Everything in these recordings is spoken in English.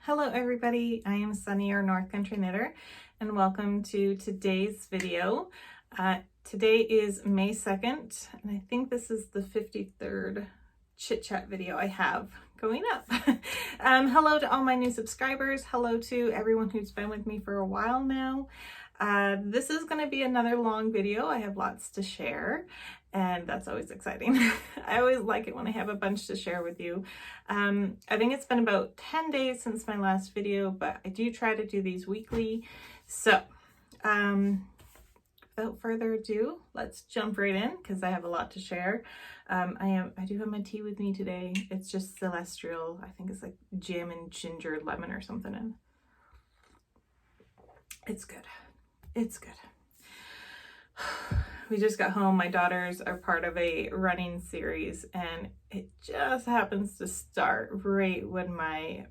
Hello everybody, I am Sunny, your North Country Knitter, and welcome to today's video. Today is May 2nd, and I think this is the 53rd chit chat video I have going up. Hello to all my new subscribers. Hello to everyone who's been with me for a while now. This is going to be another long video. I have lots to share, and that's always exciting. I always like it when I have a bunch to share with you. I think it's been about 10 days since my last video, but I do try to do these weekly. So without further ado, let's jump right in because I have a lot to share. I do have my tea with me today. It's just celestial. I think it's like jam and ginger lemon or something, and it's good. It's good. We just got home. My daughters are part of a running series, and it just happens to start right when my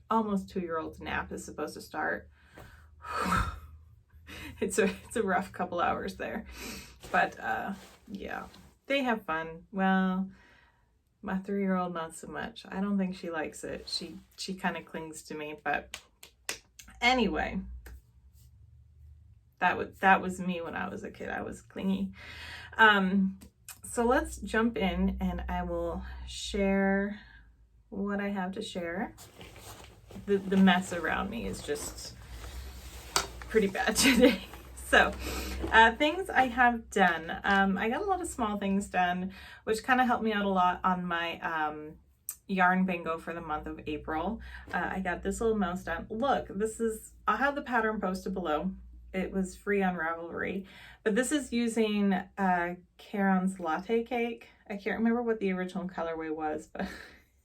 almost 2-year-old's nap is supposed to start. It's a rough couple hours there, but yeah, they have fun. Well, my 3-year-old not so much. I don't think she likes it. She kind of clings to me, but anyway. That was me when I was a kid. I was clingy. So let's jump in and I will share what I have to share. The mess around me is just pretty bad today. So things I have done. I got a lot of small things done, which kind of helped me out a lot on my yarn bingo for the month of April. I got this little mouse done. Look, I'll have the pattern posted below. It was free on Ravelry, but this is using Karen's latte cake. I can't remember what the original colorway was, but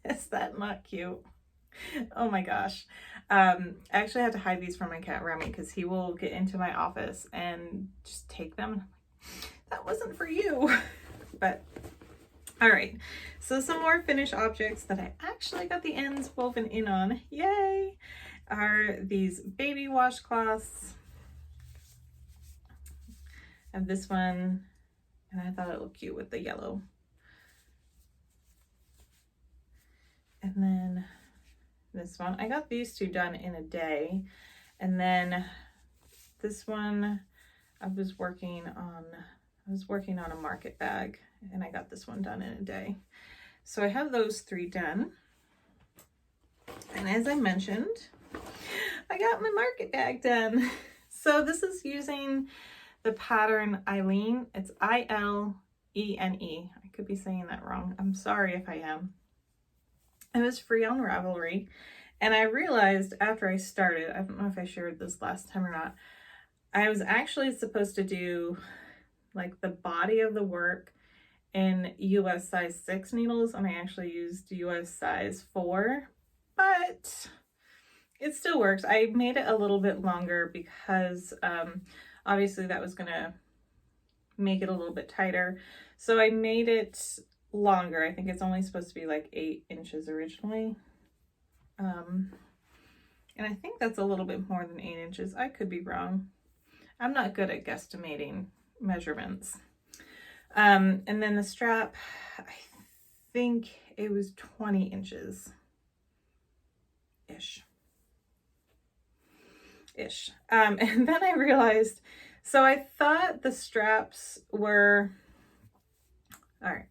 is that not cute? Oh my gosh. I actually had to hide these from my cat Remy because he will get into my office and just take them. That wasn't for you. But all right, so some more finished objects that I actually got the ends woven in on, yay, are these baby washcloths. And this one, and I thought it looked cute with the yellow. And then this one, I got these two done in a day. And then this one, I was working on a market bag, and I got this one done in a day. So I have those 3 done. And as I mentioned, I got my market bag done. So this is using the pattern Eileen. It's Ilene. I could be saying that wrong. I'm sorry if I am. It was free on Ravelry, and I realized after I started, I don't know if I shared this last time or not, I was actually supposed to do like the body of the work in US size 6 needles, and I actually used US size 4, but it still works. I made it a little bit longer because obviously that was gonna make it a little bit tighter. So I made it longer. I think it's only supposed to be like 8 inches originally. And I think that's a little bit more than 8 inches. I could be wrong. I'm not good at guesstimating measurements. And then the strap, I think it was 20 inches ish. And then I realized, so I thought the straps were, all right,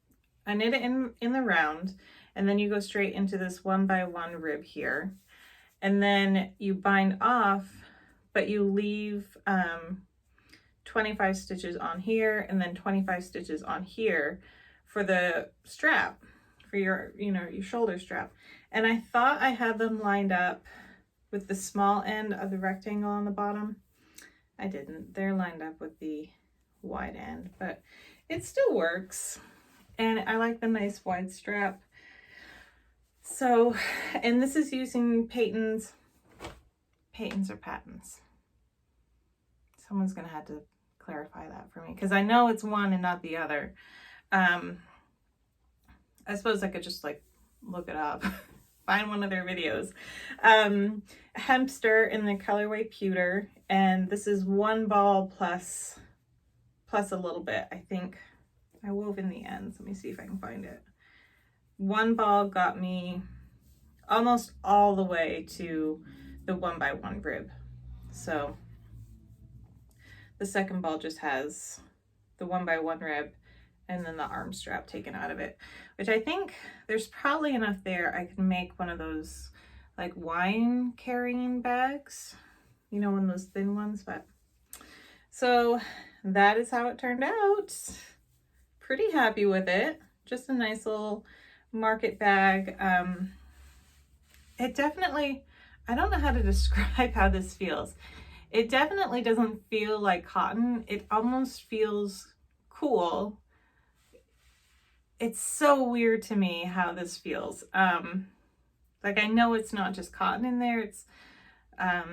I knit it in the round, and then you go straight into this 1x1 rib here, and then you bind off, but you leave 25 stitches on here and then 25 stitches on here for the strap, for your shoulder strap. And I thought I had them lined up with the small end of the rectangle on the bottom. I didn't. They're lined up with the wide end, but it still works. And I like the nice wide strap. So, and this is using Peyton's or Patton's. Someone's gonna have to clarify that for me because I know it's one and not the other. I suppose I could just like look it up. Find one of their videos. Hempster in the colorway pewter, and this is 1 ball plus a little bit. I think I wove in the ends. Let me see if I can find it. 1 ball got me almost all the way to the 1x1 rib. So the second ball just has the 1x1 rib and then the arm strap taken out of it, which I think there's probably enough there. I can make one of those like wine carrying bags, you know, one of those thin ones. But so that is how it turned out. Pretty happy with it. Just a nice little market bag. It definitely, I don't know how to describe how this feels. It definitely doesn't feel like cotton. It almost feels cool. It's so weird to me how this feels. Like, I know it's not just cotton in there. It's, I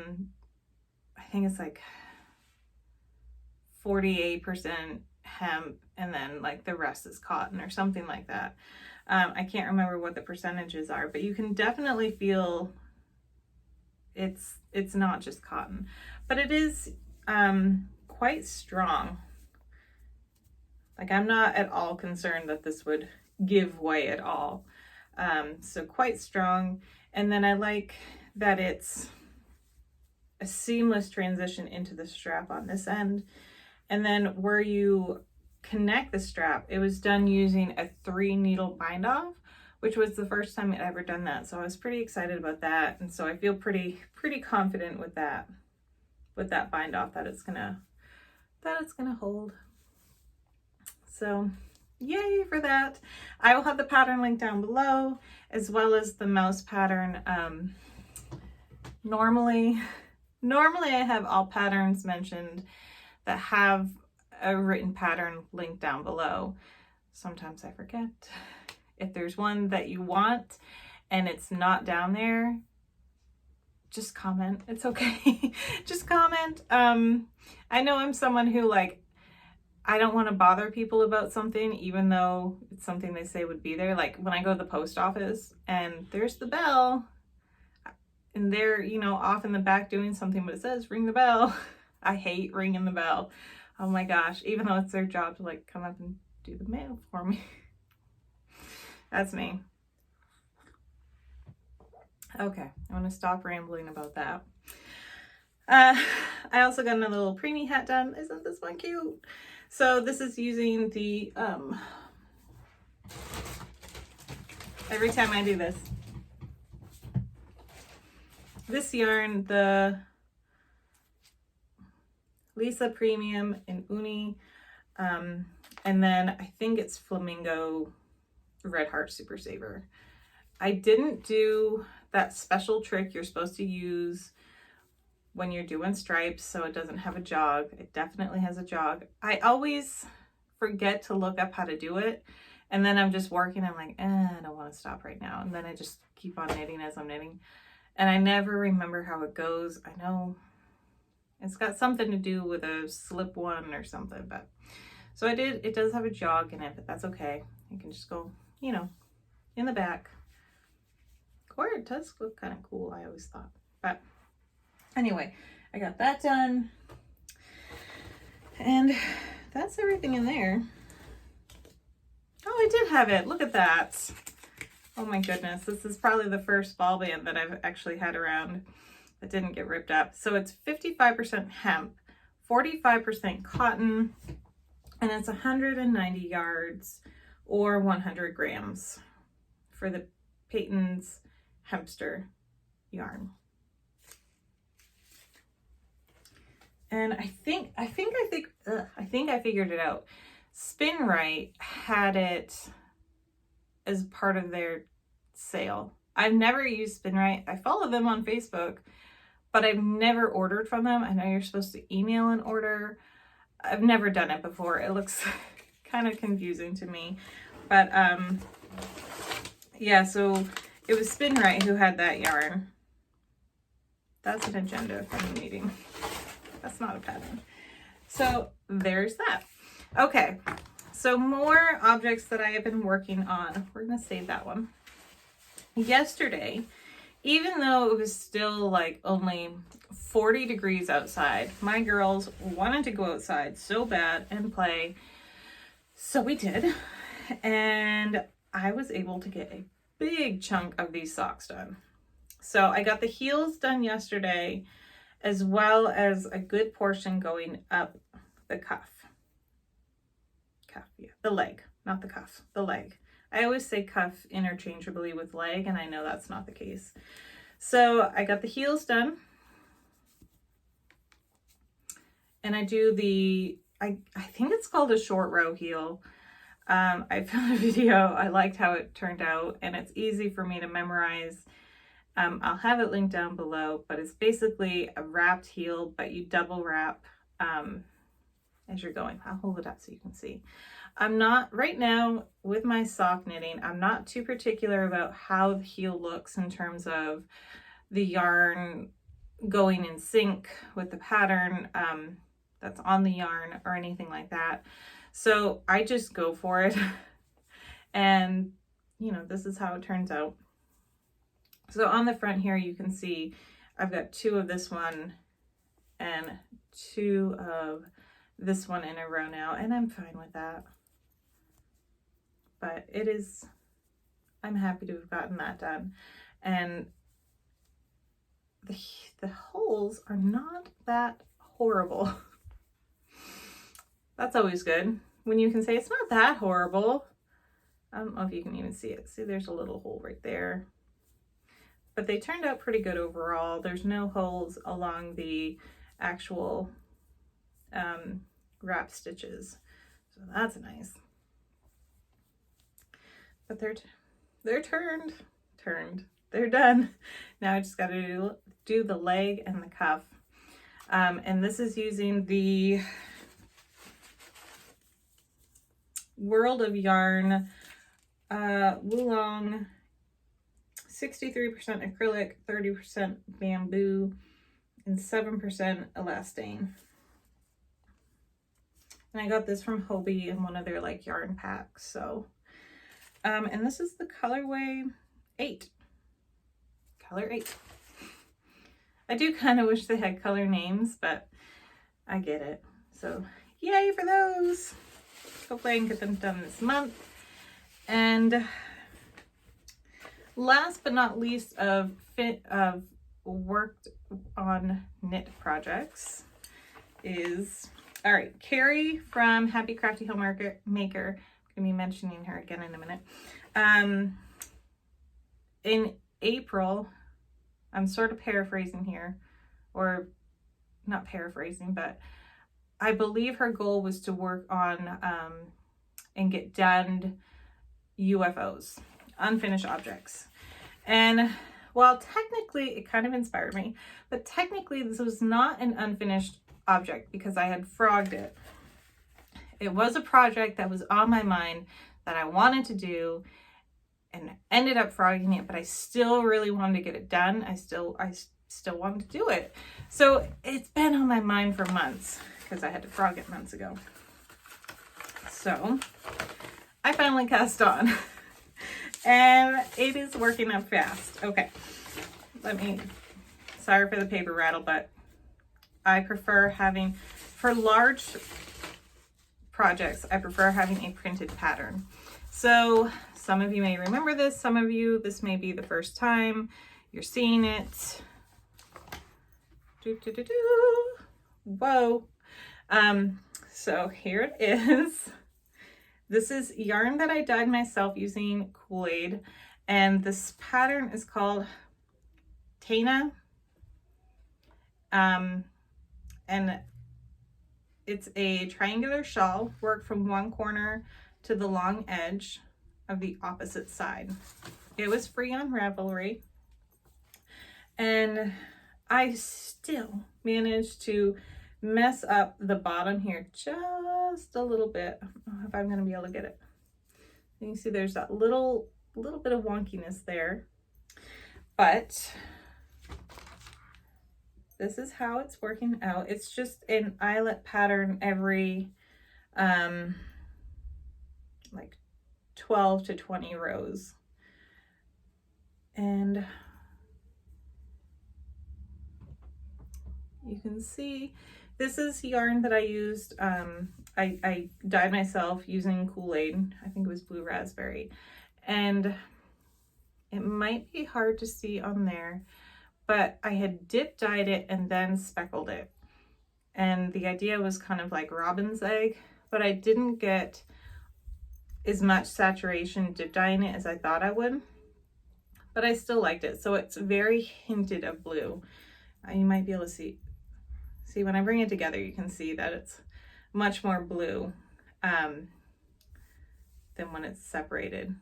think it's like 48% hemp and then like the rest is cotton or something like that. I can't remember what the percentages are, but you can definitely feel it's not just cotton, but it is quite strong. Like, I'm not at all concerned that this would give way at all. So quite strong. And then I like that it's a seamless transition into the strap on this end. And then where you connect the strap, it was done using a 3-needle bind off, which was the first time I'd ever done that. So I was pretty excited about that. And so I feel pretty confident with that bind off that it's gonna hold. So yay for that. I will have the pattern link down below, as well as the mouse pattern. Normally I have all patterns mentioned that have a written pattern linked down below. Sometimes I forget. If there's one that you want and it's not down there, just comment. It's okay. Just comment. I know I'm someone who, like, I don't want to bother people about something, even though it's something they say would be there. Like when I go to the post office and there's the bell and they're, you know, off in the back doing something, but it says ring the bell. I hate ringing the bell. Oh my gosh, even though it's their job to like come up and do the mail for me. That's me. Okay, I'm gonna stop rambling about that. I also got another little preemie hat done. Isn't this one cute? So this is using the, every time I do this yarn, the Lisa Premium in Uni, and then I think it's Flamingo Red Heart Super Saver. I didn't do that special trick you're supposed to use when you're doing stripes, so it doesn't have a jog. It definitely has a jog. I always forget to look up how to do it, and then I'm just working. I'm like, I don't want to stop right now, and then I just keep on knitting as I'm knitting, and I never remember how it goes. I know it's got something to do with a slip one or something, but so I did. It does have a jog in it, but that's okay. You can just go, you know, in the back. Or it does look kind of cool, I always thought, but anyway, I got that done, and that's everything in there. Oh, I did have it. Look at that. Oh my goodness. This is probably the first ball band that I've actually had around that didn't get ripped up. So it's 55% hemp, 45% cotton, and it's 190 yards or 100 grams for the Peyton's Hempster yarn. And I think I figured it out. Spin Right had it as part of their sale. I've never used Spin Right. I follow them on Facebook, but I've never ordered from them. I know you're supposed to email an order. I've never done it before. It looks kind of confusing to me. But yeah, so it was Spin Right who had that yarn. That's an agenda for the meeting. That's not a pattern. So there's that. Okay, so more objects that I have been working on. We're gonna save that one. Yesterday, even though it was still like only 40 degrees outside, my girls wanted to go outside so bad and play. So we did, and I was able to get a big chunk of these socks done. So I got the heels done yesterday, as well as a good portion going up the cuff. Yeah, the leg, not the cuff, the leg. I always say cuff interchangeably with leg, and I know that's not the case. So I got the heels done. And I do the, I think it's called a short row heel. I filmed a video. I liked how it turned out, and it's easy for me to memorize. I'll have it linked down below, but it's basically a wrapped heel, but you double wrap as you're going. I'll hold it up so you can see. I'm not, right now with my sock knitting, I'm not too particular about how the heel looks in terms of the yarn going in sync with the pattern that's on the yarn or anything like that. So I just go for it. And you know, this is how it turns out. So on the front here, you can see I've got 2 of this one and 2 of this one in a row now, and I'm fine with that. But it is, I'm happy to have gotten that done. And the holes are not that horrible. That's always good when you can say it's not that horrible. I don't know if you can even see it. See, there's a little hole right there. But they turned out pretty good overall. There's no holes along the actual wrap stitches. So that's nice. But they're turned. They're done. Now I just got to do the leg and the cuff. And this is using the World of Yarn Wulong 63% acrylic, 30% bamboo, and 7% elastane. And I got this from Hobie in one of their like yarn packs. So, and this is the colorway 8. Color 8. I do kind of wish they had color names, but I get it. So yay for those. Hopefully I can get them done this month. And last but not least of worked on knit projects is, all right, Carrie from Happy Crafty Homemaker. I'm going to be mentioning her again in a minute. In April, I'm sort of paraphrasing here, or not paraphrasing, but I believe her goal was to work on and get done UFOs, unfinished objects. And while technically it kind of inspired me, but technically this was not an unfinished object because I had frogged it. It was a project that was on my mind that I wanted to do and ended up frogging it, but I still really wanted to get it done. I still wanted to do it. So it's been on my mind for months because I had to frog it months ago. So I finally cast on and it is working up fast. Okay, sorry for the paper rattle, but I prefer having, for large projects, I prefer having a printed pattern. So some of you may remember this, some of you, this may be the first time you're seeing it. Whoa. So here it is. This is yarn that I dyed myself using Kool-Aid, and this pattern is called Tana. And it's a triangular shawl worked from one corner to the long edge of the opposite side. It was free on Ravelry, and I still managed to mess up the bottom here just a little bit. I don't know if I'm going to be able to get it. You can see there's that little bit of wonkiness there, but this is how it's working out. It's just an eyelet pattern every like 12 to 20 rows. And you can see this is yarn that I used. I dyed myself using Kool-Aid. I think it was blue raspberry. And It might be hard to see on there, but I had dip dyed it and then speckled it. And the idea was kind of like robin's egg, but I didn't get as much saturation dip dyeing it as I thought I would, but I still liked it. So it's very hinted of blue. You might be able to see when I bring it together, you can see that it's much more blue than when it's separated.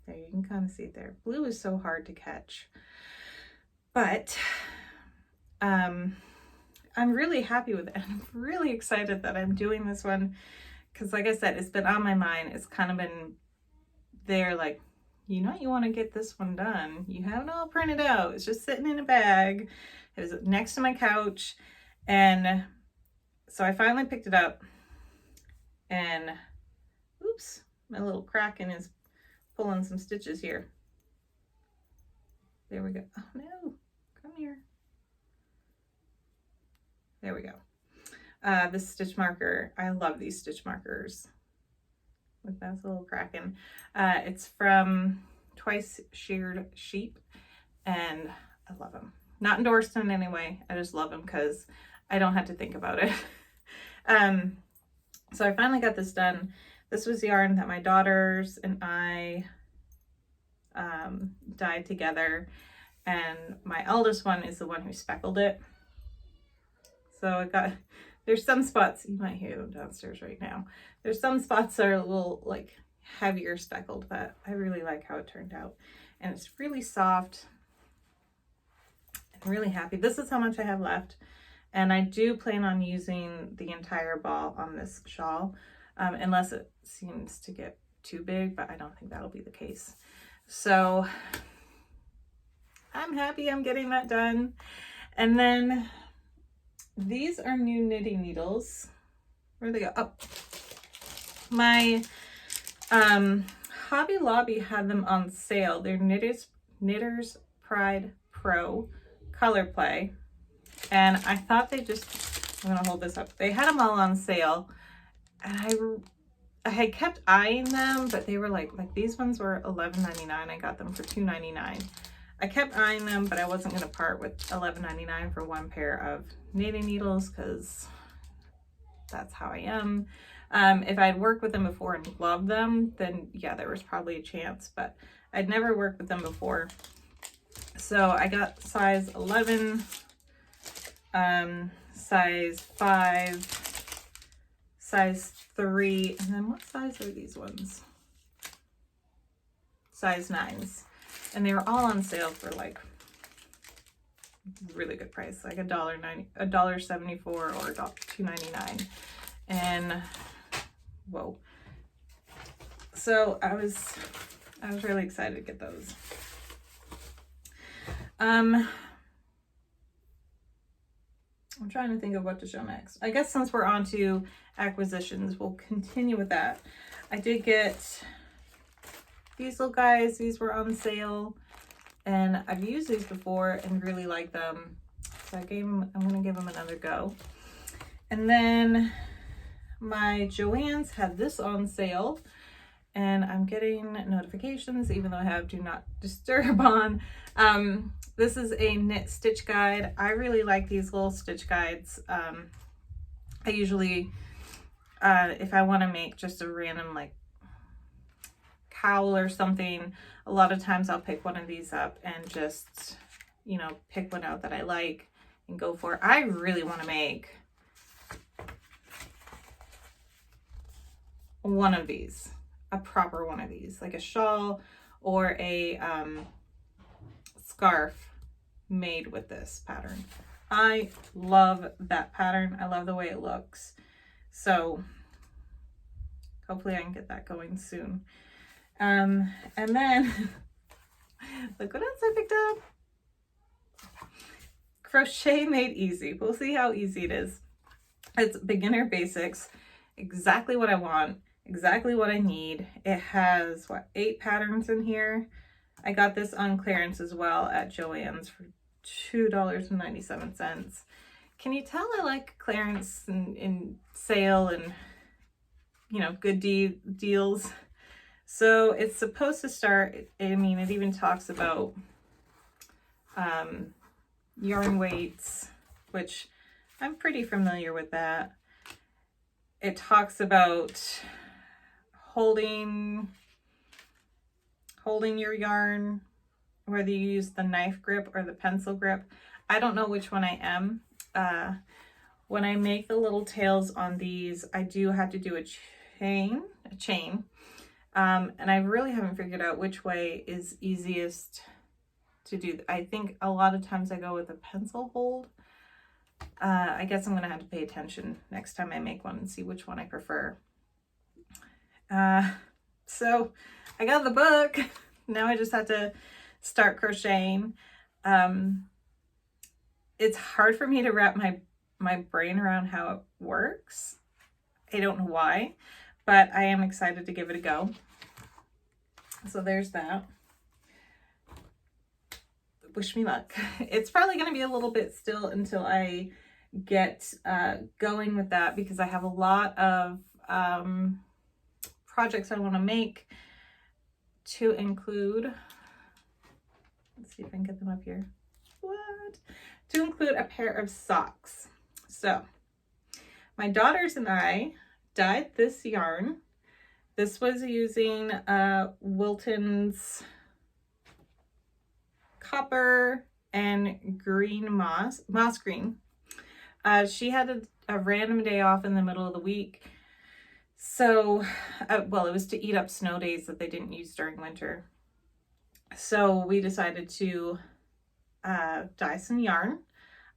There, you can kind of see it there. Blue is so hard to catch, but I'm really happy with it. I'm really excited that I'm doing this one because, like I said, it's been on my mind. It's kind of been there, like, you know, you want to get this one done. You have it all printed out. It's just sitting in a bag. It was next to my couch, and so I finally picked it up, and oops, my little Kraken is pulling some stitches here. There we go. Oh no, come here. There we go. This stitch marker, I love these stitch markers. Look, that's a little Kraken. It's from Twice Sheared Sheep, and I love them. Not endorsed in any way. I just love them because I don't have to think about it. So I finally got this done. This was yarn that my daughters and I dyed together, and my eldest one is the one who speckled it. So there's some spots, you might hear them downstairs right now. There's some spots that are a little like heavier speckled, but I really like how it turned out. And it's really soft. I'm really happy. This is how much I have left. And I do plan on using the entire ball on this shawl, unless it seems to get too big, but I don't think that'll be the case. So I'm happy I'm getting that done. And then these are new knitting needles. Where'd they go? Oh, my Hobby Lobby had them on sale. They're Knitter's Pride Pro Color Play. And I thought I'm gonna hold this up. They had them all on sale. And I had kept eyeing them, but they were like these ones were $11.99. I got them for $2.99. I kept eyeing them, but I wasn't gonna part with $11.99 for one pair of knitting needles because that's how I am. If I'd worked with them before and loved them, then yeah, there was probably a chance, but I'd never worked with them before. So I got size 11, size 5, size 3, and then what size are these ones? Size 9s. And they were all on sale for like really good price, like $1.74 or $2.99. And whoa. So I was really excited to get those. I'm trying to think of what to show next. I guess since we're on to acquisitions, we'll continue with that. I did get these little guys. These were on sale, and I've used these before and really like them. So I'm gonna give them another go. And then my Joann's had this on sale, and I'm getting notifications even though I have do not disturb on. This is a knit stitch guide. I really like these little stitch guides. I usually, if I want to make just a random like cowl or something, a lot of times I'll pick one of these up and just, you know, pick one out that I like and go for it. I really want to make one of these, a proper one of these, like a shawl or a scarf made with this pattern. I love that pattern. I love the way it looks. So hopefully I can get that going soon. And then look what else I picked up. Crochet Made Easy. We'll see how easy it is. It's beginner basics, exactly what I want, exactly what I need. It has, what, 8 patterns in here. I got this on clearance as well at Joann's for $2.97. Can you tell I like clearance and sale and, you know, good deals? So it's supposed to start, I mean, it even talks about yarn weights, which I'm pretty familiar with that. It talks about holding your yarn, whether you use the knife grip or the pencil grip. I don't know which one I am. When I make the little tails on these, I do have to do a chain. And I really haven't figured out which way is easiest to do. I think a lot of times I go with a pencil hold. I guess I'm gonna have to pay attention next time I make one and see which one I prefer. So I got the book. Now I just have to start crocheting. It's hard for me to wrap my brain around how it works. I don't know why, but I am excited to give it a go. So there's that. Wish me luck. It's probably going to be a little bit still until I get going with that, because I have a lot of projects I want to make, to include, let's see if I can get them up here. To include a pair of socks. So my daughters and I dyed this yarn. This was using Wilton's copper and green moss green. She had a random day off in the middle of the week. So, well, it was to eat up snow days that they didn't use during winter. So we decided to dye some yarn.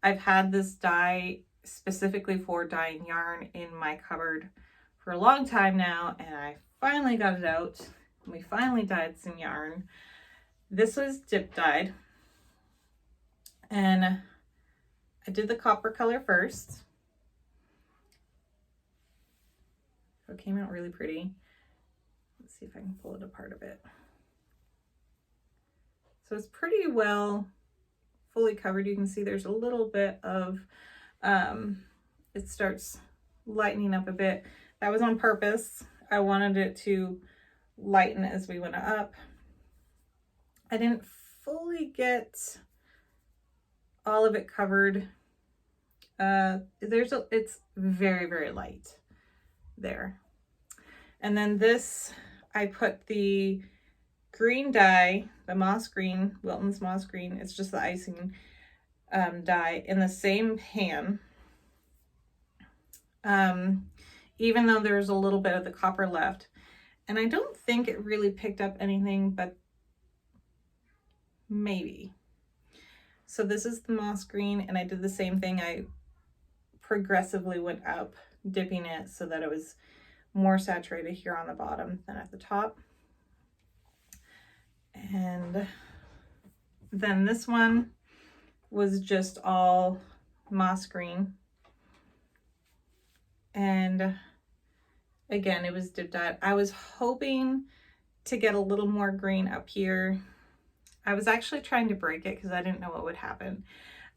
I've had this dye specifically for dyeing yarn in my cupboard for a long time now, and I finally got it out. We finally dyed some yarn. This was dip dyed, and I did the copper color first. So it came out really pretty. Let's see if I can pull it apart a bit. So it's pretty well fully covered. You can see there's a little bit of, it starts lightening up a bit. That was on purpose. I wanted it to lighten as we went up. I didn't fully get all of it covered. It's very, very light there. And then this, I put the green dye, the moss green, Wilton's moss green, it's just the icing dye, in the same pan. Even though there's a little bit of the copper left. And I don't think it really picked up anything, but maybe. So this is the moss green, and I did the same thing. I progressively went up, dipping it so that it was more saturated here on the bottom than at the top. And then this one was just all moss green. And again, it was dip dyed. I was hoping to get a little more green up here. I was actually trying to break it because I didn't know what would happen.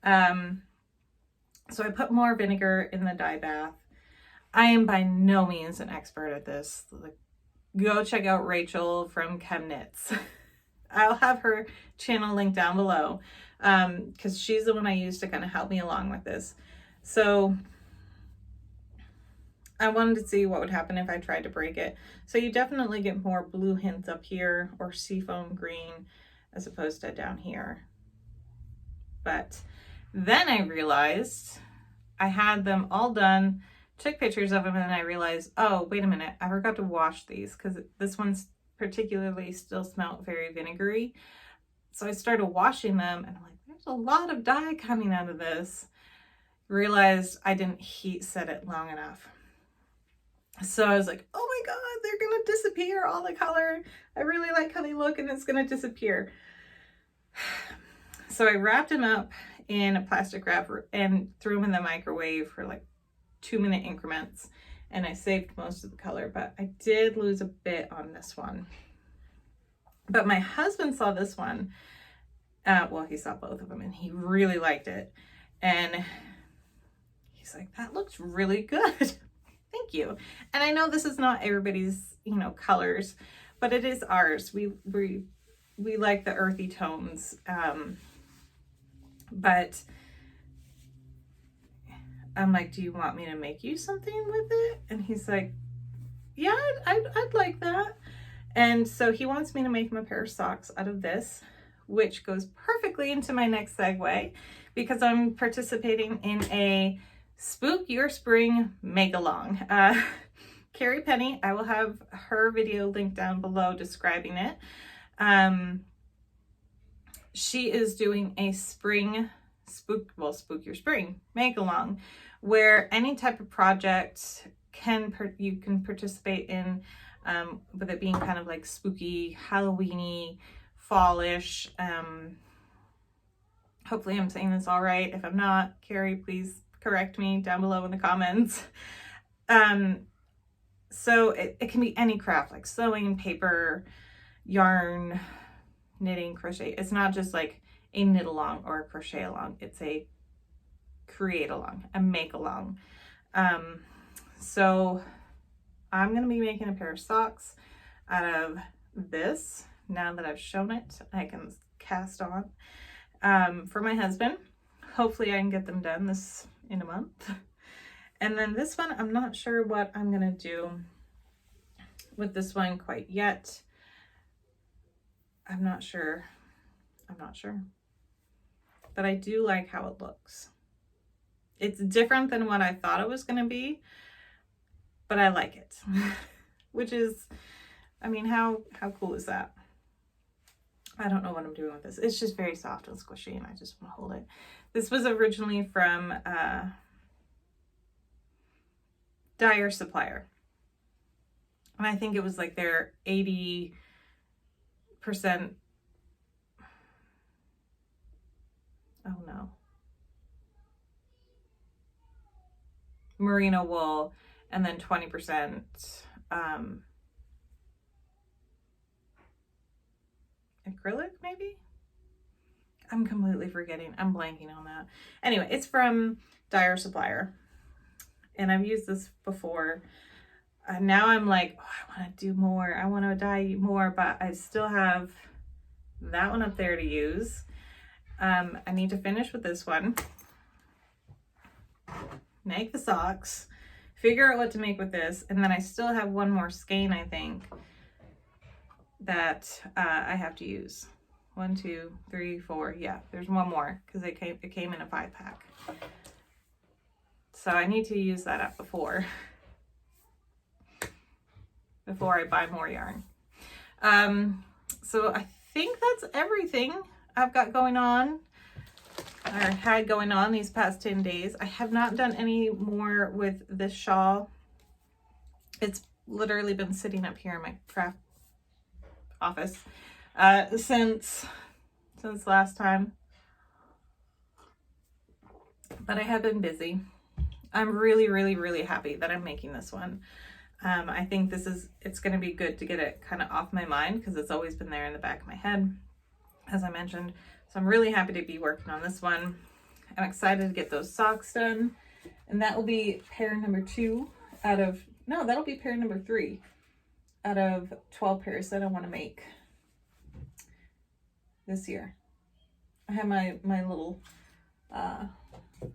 So I put more vinegar in the dye bath. I am by no means an expert at this. Go check out Rachel from Chem Knits. I'll have her channel linked down below, because she's the one I used to kind of help me along with this. So I wanted to see what would happen if I tried to break it. So you definitely get more blue hints up here, or seafoam green, as opposed to down here. But then I realized I had them all done, took pictures of them, and then I realized, oh, wait a minute, I forgot to wash these, because this one's particularly still smelled very vinegary. So I started washing them, and I'm like, there's a lot of dye coming out of this. Realized I didn't heat set it long enough. So I was like, oh my God, they're gonna disappear, all the color. I really like how they look, and it's gonna disappear. So I wrapped them up in a plastic wrap and threw them in the microwave for like 2-minute increments. And I saved most of the color, but I did lose a bit on this one. But my husband saw this one. Well, he saw both of them, and he really liked it. And he's like, that looks really good. Thank you. And I know this is not everybody's, colors, but it is ours. We like the earthy tones. But I'm like, do you want me to make you something with it? And he's like, yeah, I'd like that. And so he wants me to make him a pair of socks out of this, which goes perfectly into my next segue, because I'm participating in a Spook Your Spring make-along. Carrie Penny, I will have her video linked down below describing it. She is doing a spring Spook Your Spring make-along, where any type of project you can participate in, with it being kind of like spooky, Halloweeny, fallish. Hopefully I'm saying this all right. If I'm not, Carrie, please correct me down below in the comments. So it can be any craft, like sewing, paper, yarn, knitting, crochet. It's not just like a knit along or a crochet along. It's a create along, a make along. So I'm going to be making a pair of socks out of this. Now that I've shown it, I can cast on, for my husband. Hopefully I can get them done in a month. And then this one, I'm not sure what I'm going to do with this one quite yet. I'm not sure. But I do like how it looks. It's different than what I thought it was going to be, but I like it. Which is, I mean, how cool is that? I don't know what I'm doing with this. It's just very soft and squishy, and I just want to hold it. This was originally from Dyer Supplier. And I think it was like their 80%, oh no, merino wool, and then 20% acrylic, maybe? I'm completely forgetting. I'm blanking on that. Anyway, it's from Dyer Supplier, and I've used this before. Now I'm like, oh, I want to do more. I want to dye more, but I still have that one up there to use. I need to finish with this one, make the socks, figure out what to make with this, and then I still have one more skein, I think, that I have to use. 1, 2, 3, 4. Yeah, there's one more because it came in a 5-pack. So I need to use that up before I buy more yarn. So I think that's everything I've got going on, or had going on these past 10 days. I have not done any more with this shawl. It's literally been sitting up here in my craft office since last time, but I have been busy. I'm really happy that I'm making this one. I think it's going to be good to get it kind of off my mind, because it's always been there in the back of my head, as I mentioned. So I'm really happy to be working on this one. I'm excited to get those socks done, and that will be pair number 2 that'll be pair number 3 out of 12 pairs that I want to make this year. I have my little, let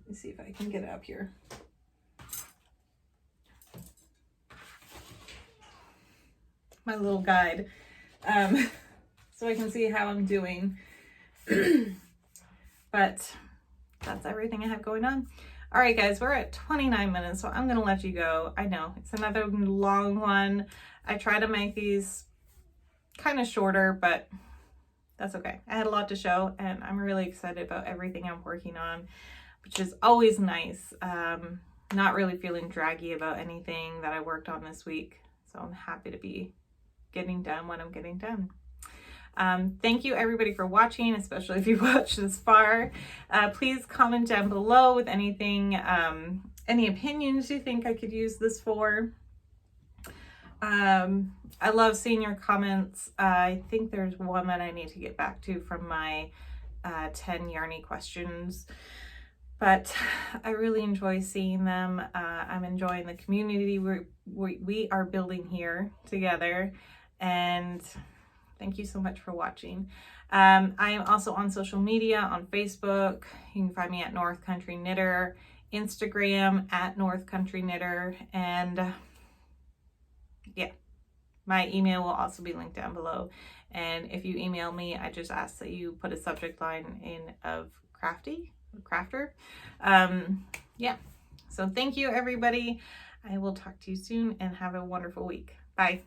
me see if I can get it up here. My little guide, so I can see how I'm doing. But that's everything I have going on. All right, guys, we're at 29 minutes, so I'm gonna let you go. I know it's another long one. I try to make these kind of shorter, but that's okay. I had a lot to show, and I'm really excited about everything I'm working on, which is always nice. Not really feeling draggy about anything that I worked on this week, so I'm happy to be getting done what I'm getting done. Thank you everybody for watching, especially if you watched this far. Please comment down below with anything, any opinions you think I could use this for. I love seeing your comments. I think there's one that I need to get back to from my 10 yarny questions, but I really enjoy seeing them. I'm enjoying the community we are building here together, And thank you so much for watching. I am also on social media, on Facebook. You can find me at North Country Knitter, Instagram at North Country Knitter, and yeah, my email will also be linked down below. And if you email me, I just ask that you put a subject line in of crafter. Yeah, so thank you everybody. I will talk to you soon and have a wonderful week. Bye.